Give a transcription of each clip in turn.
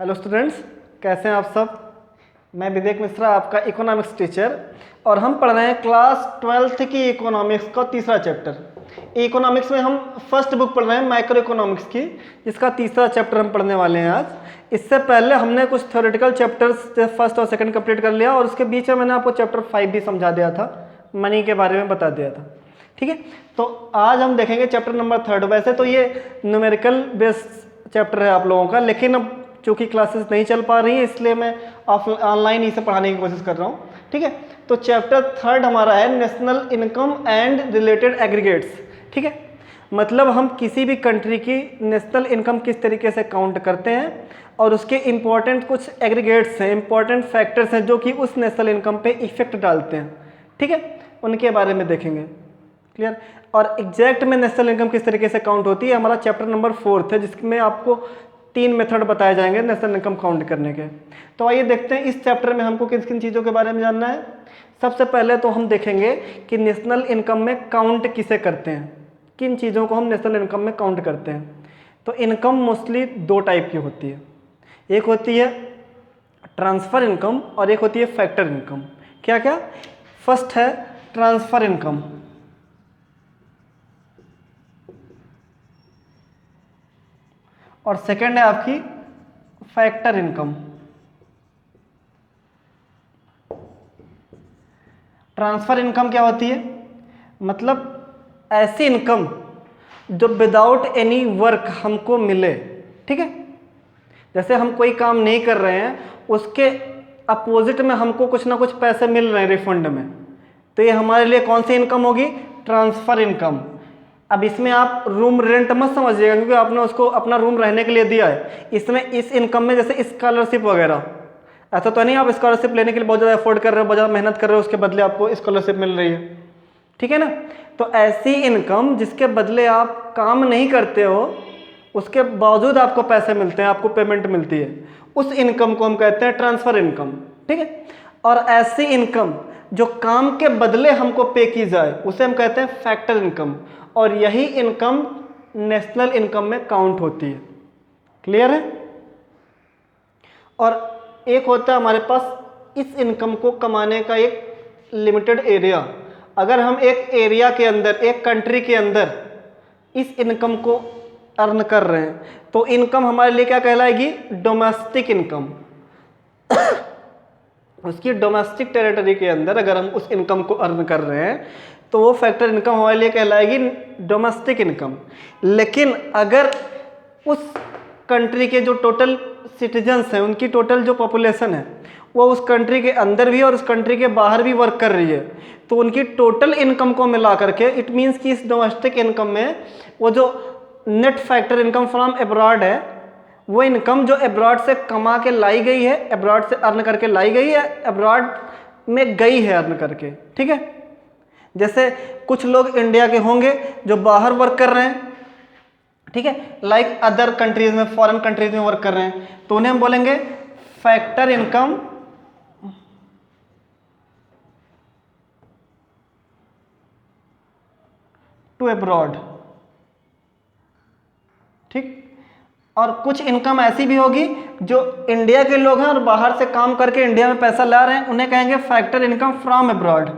Hello students, कैसे हैं आप सब। मैं विवेक मिश्रा, आपका इकोनॉमिक्स टीचर, और हम पढ़ रहे हैं क्लास 12th की इकोनॉमिक्स का तीसरा चैप्टर। इकोनॉमिक्स में हम फर्स्ट बुक पढ़ रहे हैं माइक्रो इकोनॉमिक्स की, जिसका तीसरा चैप्टर हम पढ़ने वाले हैं आज। इससे पहले हमने कुछ थ्योरेटिकल चैप्टर्स फर्स्ट और सेकंड कंप्लीट कर लिया, और उसके बीच में मैंने आपको चैप्टर 5 भी समझा दिया था, मनी के बारे में बता दिया था। ठीक है, तो आज हम देखेंगे चैप्टर नंबर 3। वैसे तो ये न्यूमेरिकल बेस्ड चैप्टर है आप लोगों का, लेकिन अब चूँकि क्लासेस नहीं चल पा रही है इसलिए मैं ऑनलाइन ही से पढ़ाने की कोशिश कर रहा हूँ। ठीक है, तो चैप्टर 3 हमारा है national income and related aggregates. ठीक है, मतलब हम किसी भी कंट्री की नेशनल इनकम किस तरीके से काउंट करते हैं, और उसके इम्पॉर्टेंट कुछ एग्रीगेट्स हैं, इम्पॉर्टेंट फैक्टर्स हैं जो कि उस नेशनल इनकम पे इफेक्ट डालते हैं। ठीक है, उनके बारे में देखेंगे। क्लियर। और एग्जैक्ट में नेशनल इनकम किस तरीके से काउंट होती है, हमारा चैप्टर नंबर 4 है, जिसमें आपको 3 मेथड बताए जाएंगे नेशनल इनकम काउंट करने के। तो आइए देखते हैं इस चैप्टर में हमको किन किन चीज़ों के बारे में जानना है। सबसे पहले तो हम देखेंगे कि नेशनल इनकम में काउंट किसे करते हैं, किन चीज़ों को हम नेशनल इनकम में काउंट करते हैं। तो इनकम मोस्टली 2 टाइप की होती है, एक होती है ट्रांसफ़र इनकम और एक होती है फैक्टर इनकम। क्या क्या? फर्स्ट है ट्रांसफ़र इनकम, और सेकंड है आपकी फैक्टर इनकम। ट्रांसफर इनकम क्या होती है? मतलब ऐसी इनकम जो विदाउट एनी वर्क हमको मिले। ठीक है, जैसे हम कोई काम नहीं कर रहे हैं, उसके अपोजिट में हमको कुछ ना कुछ पैसे मिल रहे हैं रिफंड में, तो ये हमारे लिए कौन सी इनकम होगी? Transfer income. अब इसमें आप रूम रेंट मत समझिएगा, क्योंकि आपने उसको अपना रूम रहने के लिए दिया है। इसमें इस इनकम में जैसे स्कॉलरशिप वगैरह, ऐसा तो नहीं आप स्कॉलरशिप लेने के लिए बहुत ज़्यादा एफोर्ड कर रहे हो, बहुत ज़्यादा मेहनत कर रहे हो, उसके बदले आपको स्कॉलरशिप मिल रही है। ठीक है ना, तो ऐसी इनकम जिसके बदले आप काम नहीं करते हो, उसके बावजूद आपको पैसे मिलते हैं, आपको पेमेंट मिलती है, उस इनकम को हम कहते हैं ट्रांसफर इनकम। ठीक है, और ऐसी इनकम जो काम के बदले हमको पे की जाए उसे हम कहते हैं फैक्टर इनकम, और यही इनकम नेशनल इनकम में काउंट होती है। क्लियर है? और एक होता है हमारे पास इस इनकम को कमाने का एक लिमिटेड एरिया। अगर हम एक एरिया के अंदर, एक कंट्री के अंदर इस इनकम को अर्न कर रहे हैं, तो इनकम हमारे लिए क्या कहलाएगी? Domestic income. उसकी डोमेस्टिक टेरिटरी के अंदर अगर हम उस इनकम को अर्न कर रहे हैं, तो वो फैक्टर इनकम हमारे लिए कहलाएगी डोमेस्टिक इनकम। लेकिन अगर उस कंट्री के जो टोटल सिटीजन्स हैं, उनकी टोटल जो पॉपुलेशन है, वो उस कंट्री के अंदर भी और उस कंट्री के बाहर भी वर्क कर रही है, तो उनकी टोटल इनकम को मिला करके इट मीन्स कि इस डोमेस्टिक इनकम में वो जो net factor income from abroad है, वो इनकम जो एब्रॉड से कमा के लाई गई है, एब्रॉड से अर्न करके लाई गई है, एब्रॉड में गई है अर्न करके। ठीक है, जैसे कुछ लोग इंडिया के होंगे जो बाहर वर्क कर रहे हैं, ठीक है, लाइक अदर कंट्रीज में, फॉरेन कंट्रीज में वर्क कर रहे हैं, तो उन्हें हम बोलेंगे फैक्टर इनकम टू एब्रॉड। ठीक, और कुछ इनकम ऐसी भी होगी जो इंडिया के लोग हैं और बाहर से काम करके इंडिया में पैसा ला रहे हैं, उन्हें कहेंगे factor income from abroad.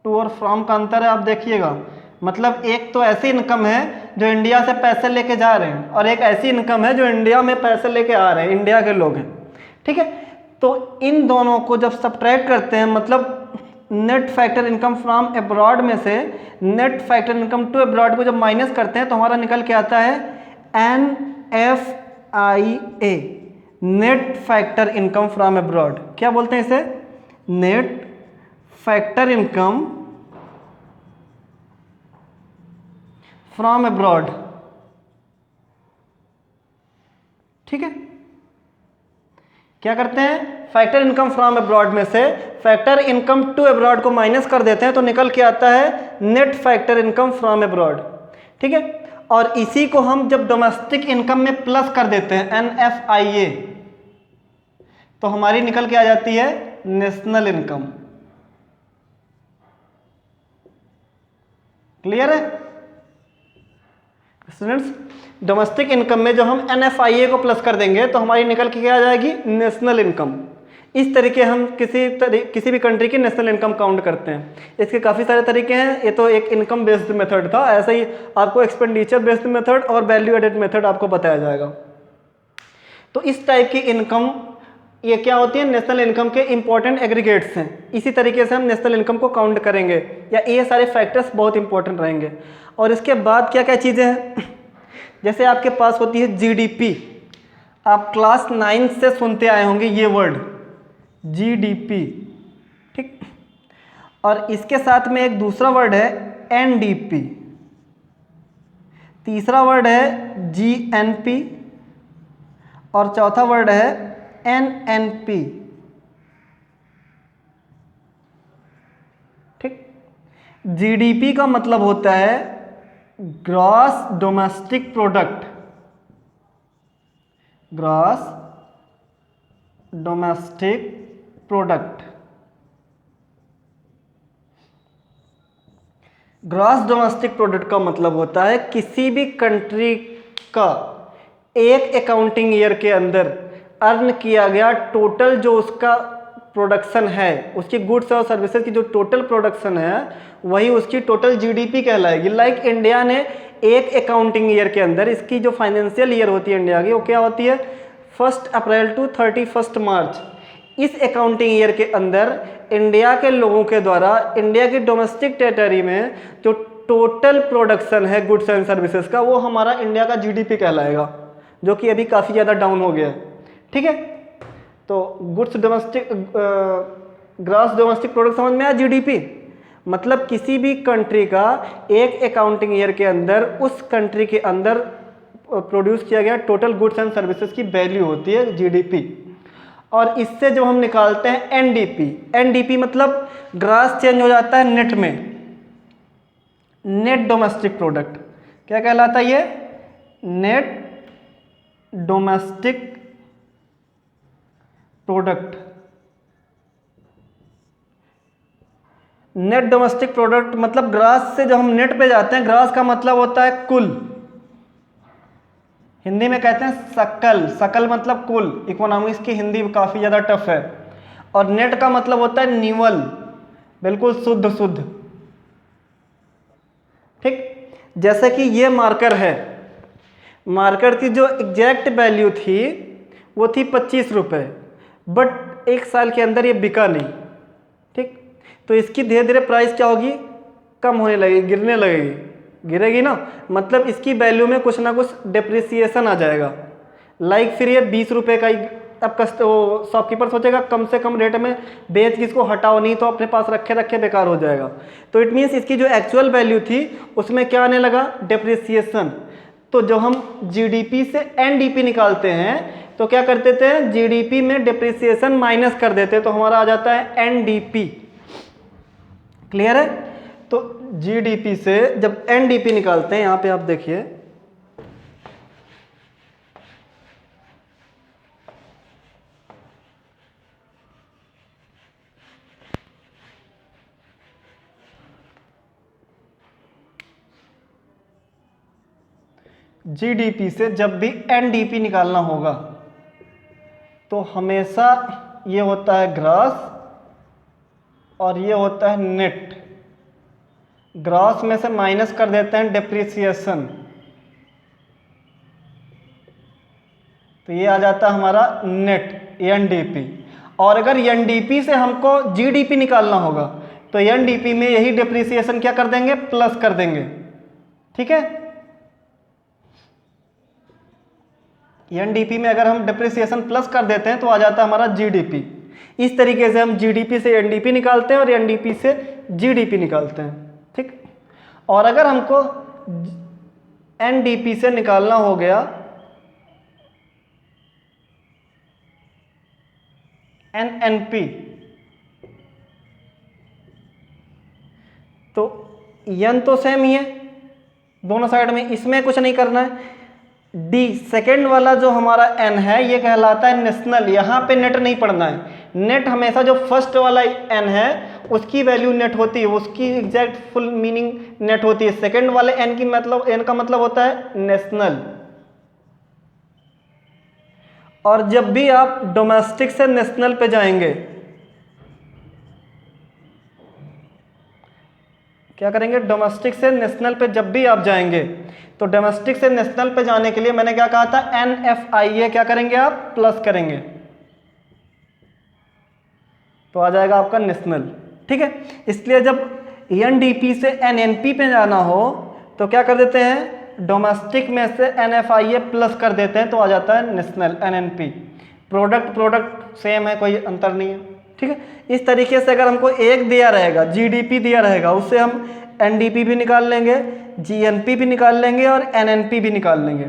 To और फ्रॉम का अंतर है, आप देखिएगा। मतलब एक तो ऐसी इनकम है जो इंडिया से पैसे लेके जा रहे हैं, और एक ऐसी इनकम है जो इंडिया में पैसे लेके आ रहे हैं, इंडिया के लोग हैं। ठीक है, तो इन दोनों को जब सब्ट्रैक्ट करते हैं, मतलब net factor income from abroad में से net factor income to abroad को जब माइनस करते हैं, तो हमारा निकल के आता है NFIA, net factor income from abroad. क्या बोलते हैं इसे? Net factor income from abroad. ठीक है, क्या करते हैं? फैक्टर इनकम फ्रॉम एब्रॉड में से फैक्टर इनकम टू एब्रॉड को माइनस कर देते हैं, तो निकल के आता है net factor income from abroad. ठीक है, और इसी को हम जब डोमेस्टिक इनकम में प्लस कर देते हैं NFIA, तो हमारी निकल के आ जाती है नेशनल इनकम। क्लियर है स्टूडेंट्स? डोमेस्टिक इनकम में जो हम NFIA को प्लस कर देंगे तो हमारी निकल के क्या आ जाएगी, नेशनल इनकम। इस तरीके हम किसी भी कंट्री की नेशनल इनकम काउंट करते हैं। इसके काफ़ी सारे तरीके हैं, ये तो एक इनकम बेस्ड मेथड था, ऐसा ही आपको एक्सपेंडिचर बेस्ड मेथड और वैल्यू एडेड मेथड आपको बताया जाएगा। तो इस टाइप की इनकम ये क्या होती है, नेशनल इनकम के इंपॉर्टेंट एग्रीगेट्स हैं। इसी तरीके से हम नेशनल इनकम को काउंट करेंगे, या ये सारे फैक्टर्स बहुत इंपॉर्टेंट रहेंगे। और इसके बाद क्या क्या चीज़ें हैं, जैसे आपके पास होती है GDP। आप क्लास 9 से सुनते आए होंगे ये वर्ड GDP, ठीक। और इसके साथ में एक दूसरा वर्ड है NDP, तीसरा वर्ड है GNP और चौथा वर्ड है NNP, ठीक। GDP का मतलब होता है gross domestic product, gross domestic product. Gross domestic product का मतलब होता है किसी भी कंट्री का एक अकाउंटिंग ईयर के अंदर अर्न किया गया टोटल जो उसका प्रोडक्शन है, उसकी गुड्स और सर्विसेज की जो टोटल प्रोडक्शन है वही उसकी टोटल GDP कहलाएगी। लाइक इंडिया ने एक अकाउंटिंग ईयर के अंदर, इसकी जो फाइनेंशियल ईयर होती है इंडिया की वो क्या होती है 1 अप्रैल टू 31 मार्च। इस अकाउंटिंग ईयर के अंदर इंडिया के लोगों के द्वारा इंडिया की डोमेस्टिक टेरिटरी में जो टोटल प्रोडक्शन है गुड्स एंड सर्विसेज का वो हमारा इंडिया का GDP कहलाएगा, जो कि अभी काफ़ी ज़्यादा डाउन हो गया है, ठीक है। तो goods domestic gross domestic product समझ में आया, GDP मतलब किसी भी कंट्री का एक अकाउंटिंग ईयर के अंदर उस कंट्री के अंदर प्रोड्यूस किया गया टोटल गुड्स एंड सर्विसेज की वैल्यू होती है GDP। और इससे जो हम निकालते हैं NDP मतलब ग्रास चेंज हो जाता है नेट में, नेट डोमेस्टिक प्रोडक्ट क्या कहलाता है ये, net domestic product. Net domestic product मतलब ग्रास से जब हम नेट पे जाते हैं, ग्रास का मतलब होता है कुल, हिंदी में कहते हैं सकल, सकल मतलब कुल। इकोनॉमिक्स की हिंदी काफ़ी ज़्यादा टफ है। और नेट का मतलब होता है निवल, बिल्कुल शुद्ध शुद्ध, ठीक। जैसे कि ये मार्कर है, मार्कर की जो एग्जैक्ट वैल्यू थी वो थी 25 रुपये, बट एक साल के अंदर ये बिका नहीं, ठीक। तो इसकी धीरे धीरे प्राइस क्या होगी, कम होने लगेगी, गिरने लगेगी, गिरेगी ना, मतलब इसकी वैल्यू में कुछ ना कुछ डिप्रिसिएशन आ जाएगा। लाइक फिर ये 20 रुपये का ही अब वो शॉपकीपर सोचेगा कम से कम रेट में बेच के इसको हटाओ, नहीं तो अपने पास रखे रखे बेकार हो जाएगा। तो इट मीन्स इसकी जो एक्चुअल वैल्यू थी उसमें क्या आने लगा, डिप्रिसिएशन। तो जो हम GDP से NDP निकालते हैं तो क्या करते थे, GDP में डिप्रिसिएशन माइनस कर देते, तो हमारा आ जाता है NDP। क्लियर है? तो GDP से जब NDP निकालते हैं, यहां पे आप देखिए GDP से जब भी NDP निकालना होगा तो हमेशा ये होता है ग्रॉस और ये होता है नेट। ग्रॉस में से माइनस कर देते हैं डिप्रिसिएशन, तो ये आ जाता है हमारा नेट NDP। और अगर NDP से हमको GDP निकालना होगा तो NDP में यही डिप्रिसिएशन क्या कर देंगे, प्लस कर देंगे, ठीक है। NDP में अगर हम डिप्रिसिएशन प्लस कर देते हैं तो आ जाता है हमारा GDP। इस तरीके से हम GDP से NDP निकालते हैं और NDP से GDP निकालते हैं, ठीक। और अगर हमको NDP से निकालना हो गया NNP, तो N तो सेम ही है दोनों साइड में, इसमें कुछ नहीं करना है। D सेकेंड वाला जो हमारा N है ये कहलाता है नेशनल, यहाँ पे नेट नहीं पढ़ना है। नेट हमेशा जो फर्स्ट वाला N है उसकी वैल्यू नेट होती है, उसकी एग्जैक्ट फुल मीनिंग नेट होती है। सेकंड वाले एन की मतलब, एन का मतलब होता है नेशनल। और जब भी आप डोमेस्टिक से नेशनल पे जाएंगे, क्या करेंगे, डोमेस्टिक से नेशनल पे जब भी आप जाएंगे तो डोमेस्टिक से नेशनल पे जाने के लिए मैंने क्या कहा था, NFIA क्या करेंगे आप, प्लस करेंगे तो आ जाएगा आपका नेशनल। ठीक है, इसलिए जब NDP से NNP पे जाना हो तो क्या कर देते हैं, डोमेस्टिक में से NFIA प्लस कर देते हैं तो आ जाता है नेशनल NNP। प्रोडक्ट सेम है, कोई अंतर नहीं है। ठीक है, इस तरीके से अगर हमको एक दिया रहेगा, GDP दिया रहेगा, उससे हम NDP भी निकाल लेंगे, GNP भी निकाल लेंगे और NNP भी निकाल लेंगे।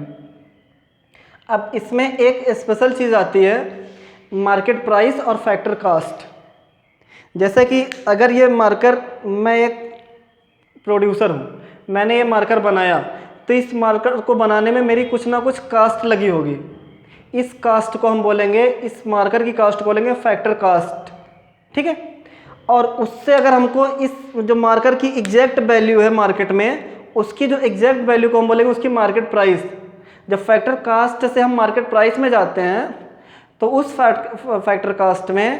अब इसमें एक स्पेशल चीज़ आती है, मार्केट प्राइस और फैक्टर कास्ट। जैसे कि अगर ये मार्कर, मैं एक प्रोड्यूसर हूँ, मैंने ये मार्कर बनाया, तो इस मार्कर को बनाने में मेरी कुछ ना कुछ कास्ट लगी होगी। इस कास्ट को हम बोलेंगे, इस मार्कर की कास्ट को बोलेंगे फैक्टर कास्ट। ठीक है, और उससे अगर हमको इस जो मार्कर की एग्जैक्ट वैल्यू है मार्केट में, उसकी जो एग्जैक्ट वैल्यू को हम बोलेंगे उसकी मार्केट प्राइस। जब फैक्टर कास्ट से हम मार्केट प्राइस में जाते हैं तो उस फैक्टर कास्ट में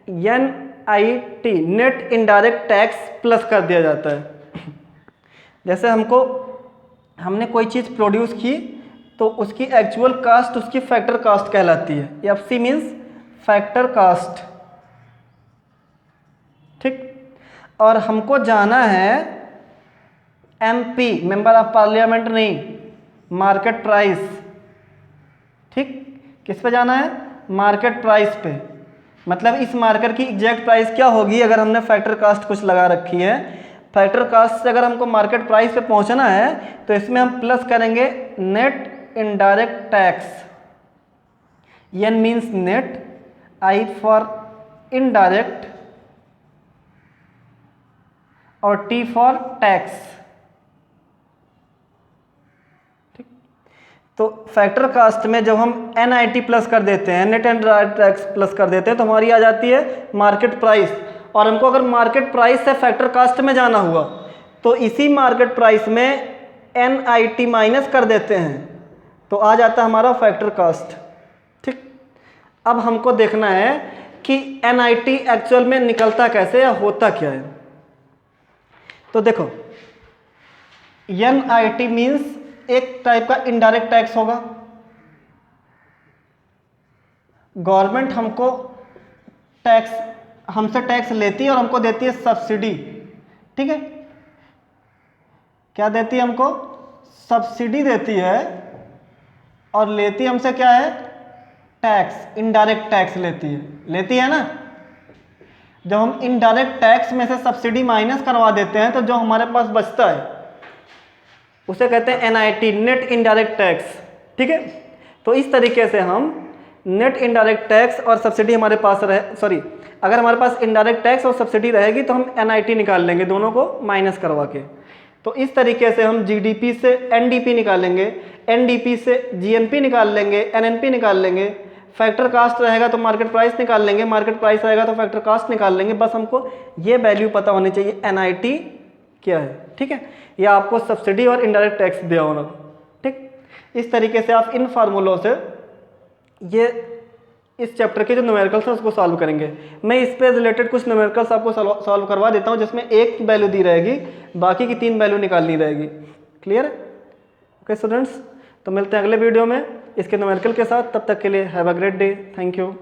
NIT net indirect tax plus कर दिया जाता है। जैसे हमने कोई चीज़ प्रोड्यूस की तो उसकी एक्चुअल कास्ट उसकी फैक्टर कास्ट कहलाती है। FC means factor cost. ठीक, और हमको जाना है MP मेंबर ऑफ पार्लियामेंट, नहीं मार्केट प्राइस। ठीक, किस पे जाना है, मार्केट प्राइस पे। मतलब इस मार्कर की एग्जैक्ट प्राइस क्या होगी अगर हमने फैक्टर कास्ट कुछ लगा रखी है। फैक्टर कास्ट से अगर हमको मार्केट प्राइस पे पहुंचना है तो इसमें हम प्लस करेंगे net indirect tax. N means net, I for indirect और T फॉर टैक्स। ठीक, तो फैक्टर कास्ट में जब हम NIT प्लस कर देते हैं, नेट इनडायरेक्ट टैक्स प्लस कर देते हैं, तो हमारी आ जाती है मार्केट प्राइस। और हमको अगर मार्केट प्राइस से फैक्टर कास्ट में जाना हुआ तो इसी मार्केट प्राइस में NIT माइनस कर देते हैं तो आ जाता है हमारा फैक्टर कास्ट। ठीक, अब हमको देखना है कि NIT एक्चुअल में निकलता कैसे या होता क्या है। तो देखो, NIT मीन्स एक टाइप का इनडायरेक्ट टैक्स होगा। गवर्नमेंट हमसे टैक्स लेती है और हमको देती है सब्सिडी। ठीक है, क्या देती है हमको, सब्सिडी देती है और लेती हमसे क्या है, टैक्स, इनडायरेक्ट टैक्स लेती है ना। जब हम इनडायरेक्ट टैक्स में से सब्सिडी माइनस करवा देते हैं तो जो हमारे पास बचता है उसे कहते हैं NIT नेट इनडायरेक्ट टैक्स। ठीक है, तो इस तरीके से हम नेट इनडायरेक्ट टैक्स और सब्सिडी हमारे पास अगर हमारे पास इनडायरेक्ट टैक्स और सब्सिडी रहेगी तो हम NIT निकाल लेंगे, दोनों को माइनस करवा के। तो इस तरीके से हम GDP से NDP निकालेंगे, NDP से GNP निकाल लेंगे, NNP निकाल लेंगे। फैक्टर कास्ट रहेगा तो मार्केट प्राइस निकाल लेंगे, मार्केट प्राइस रहेगा तो फैक्टर कास्ट निकाल लेंगे। बस हमको ये वैल्यू पता होनी चाहिए NIT क्या है। ठीक है, या आपको सब्सिडी और इनडायरेक्ट टैक्स दिया होना। ठीक, इस तरीके से आप इन फार्मूलों से ये इस चैप्टर के जो न्यूमेरिकल्स हैं उसको सॉल्व करेंगे। मैं इस पे रिलेटेड कुछ न्यूमेरिकल्स आपको सॉल्व करवा देता हूँ जिसमें एक वैल्यू दी रहेगी, बाकी की 3 वैल्यू निकालनी रहेगी। क्लियर है? ओके स्टूडेंट्स, तो मिलते हैं अगले वीडियो में इसके न्यूमेरिकल के साथ। तब तक के लिए have a great day. Thank you.